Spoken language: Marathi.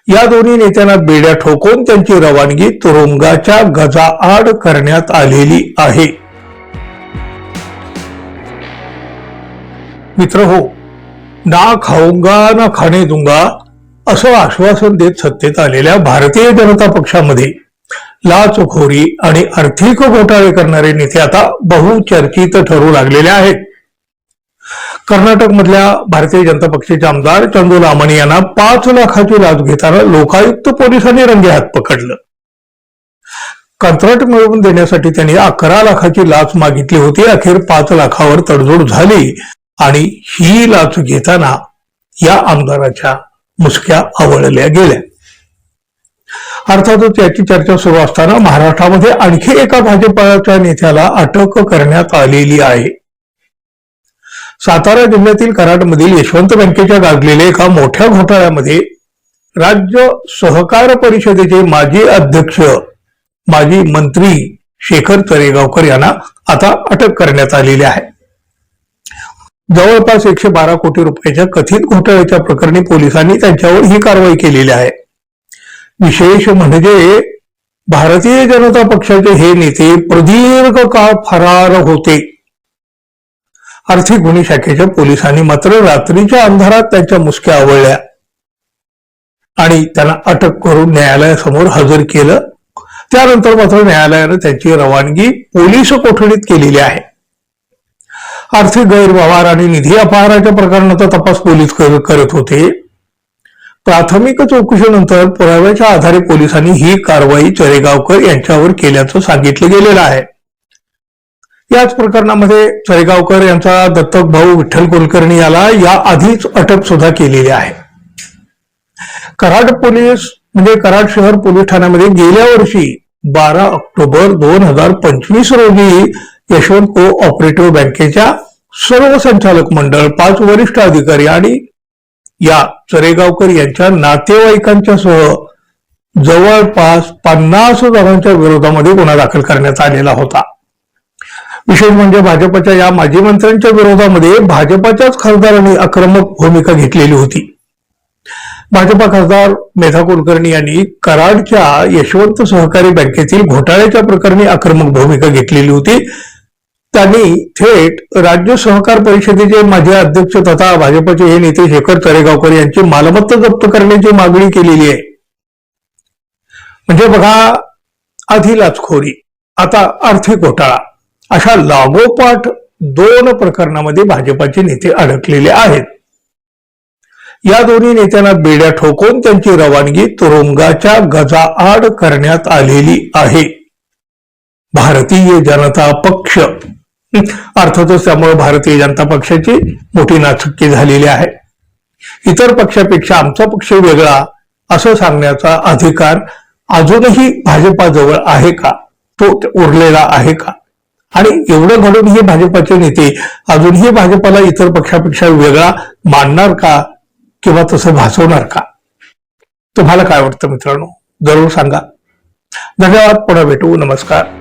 या दोन्ही नेत्यांना बेड्या ठोकून त्यांची रवानगी तुरुंगाच्या गजाआड करण्यात आलेली आहे. मित्र हो, ना खाऊंगा ना खाणे दूंगा असं आश्वासन देत सत्तेत आलेल्या भारतीय जनता पक्षामध्ये लाचखोरी आणि आर्थिक घोटाळे करणारे नेते आता बहुचर्चित ठरू लागलेले आहेत. कर्नाटक मधल्या भारतीय जनता पक्षाचे आमदार चंदू लामाणी यांना 5 लाखाची लाच घेताना लोकायुक्त पोलिसांनी रंगेहात पकडलं. कंत्राट मिळवून देण्यासाठी त्यांनी 11 लाखाची लाच मागितली होती. अखेर 5 लाखावर तडजोड झाली आणि ही लाच घेताना या आमदाराच्या मुसक्या आवळल्या गेल्या. अर्थातच याची चर्चा सुरू असताना महाराष्ट्रामध्ये आणखी एका भाजपाच्या नेत्याला अटक करण्यात आलेली आहे. सातारा जिल्ह्यातील कराडमधील यशवंत बँकेच्या गाजलेल्या एका मोठ्या घोटाळ्यामध्ये राज्य सहकार परिषदेचे माजी अध्यक्ष माजी मंत्री शेखर चरेगावकर यांना आता अटक करण्यात आलेली आहे. जवळपास 112 कोटी रुपयाच्या कथित घोटाळ्याच्या प्रकरणी पोलिसांनी त्यांच्यावर ही कारवाई केलेली आहे. विशेष म्हणजे भारतीय जनता पक्षाचे हे नेते प्रदीर्घ काळ फरार होते. आर्थिक गुन्हे शाखेच्या पोलिसांनी मात्र रात्रीच्या अंधारात त्यांच्या मुसक्या आवळल्या आणि त्यांना अटक करून न्यायालयासमोर हजर केलं. त्यानंतर मात्र न्यायालयानं त्यांची रवानगी पोलीस कोठडीत केलेली आहे. आर्थिक गैरव्यवहार आणि निधी अपहाराच्या प्रकरणाचा तपास पोलीस करत होते. प्राथमिक चौकशीनंतर पुराव्याच्या आधारे पोलिसांनी ही कारवाई चरेगावकर यांच्यावर केल्याचं सांगितलं गेलेलं आहे. याच प्रकरणामध्ये चरेगावकर यांचा दत्तक भाऊ विठ्ठल कुलकर्णी याला या आधीच अटक सुद्धा केलेली आहे. कराड शहर पोलीस ठाण्यामध्ये गेल्या वर्षी 12 ऑक्टोबर 2025 रोजी यशवंत कोऑपरेटिव्ह बँकेच्या सर्व संचालक मंडळ, 5 वरिष्ठ अधिकारी आणि या चरेगावकर यांच्या नातेवाईकांच्या सह जवळपास 50 जणांच्या विरोधामध्ये गुन्हा दाखल करण्यात आलेला होता. विशेष म्हणजे भाजपच्या या माजी मंत्र्यांच्या विरोधामध्ये भाजपच्याच खासदारांनी आक्रमक भूमिका घेतलेली होती. भाजपा खासदार मेधा कुलकर्णी यांनी कराडच्या यशवंत सहकारी बँकेतील घोटाळ्याच्या प्रकरणी आक्रमक भूमिका घेतलेली होती. त्यांनी थेट राज्य सहकार परिषदेचे माजी अध्यक्ष तथा भाजपचे हे नेते शेखर चरेगावकर यांची मालमत्ता जप्त करण्याची मागणी केलेली आहे. म्हणजे बघा, आधी लाचखोरी, आता आर्थिक घोटाळा, अशा लागोपाठ 2 प्रकरणामध्ये भाजपाचे नेते अडकलेले आहेत. या दोन्ही नेत्यांना बेड्या ठोकून त्यांची रवानगी तुरुंगाच्या गजाआड करण्यात आलेली आहे. भारतीय जनता पक्ष अर्थातच त्यामुळे भारतीय जनता पक्षाची मोठी नाचक्की झालेली आहे. इतर पक्षापेक्षा आमचा पक्ष वेगळा असं सांगण्याचा अधिकार अजूनही भाजपाजवळ आहे का? तो उरलेला आहे का? आणि एवढं घडून हे भाजपाचे नेते अजूनही भाजपाला इतर पक्षापेक्षा वेगळा मानणार का किंवा तसं भासवणार का? तुम्हाला काय वाटतं मित्रांनो? जरूर सांगा. धन्यवाद. पुन्हा भेटू. नमस्कार.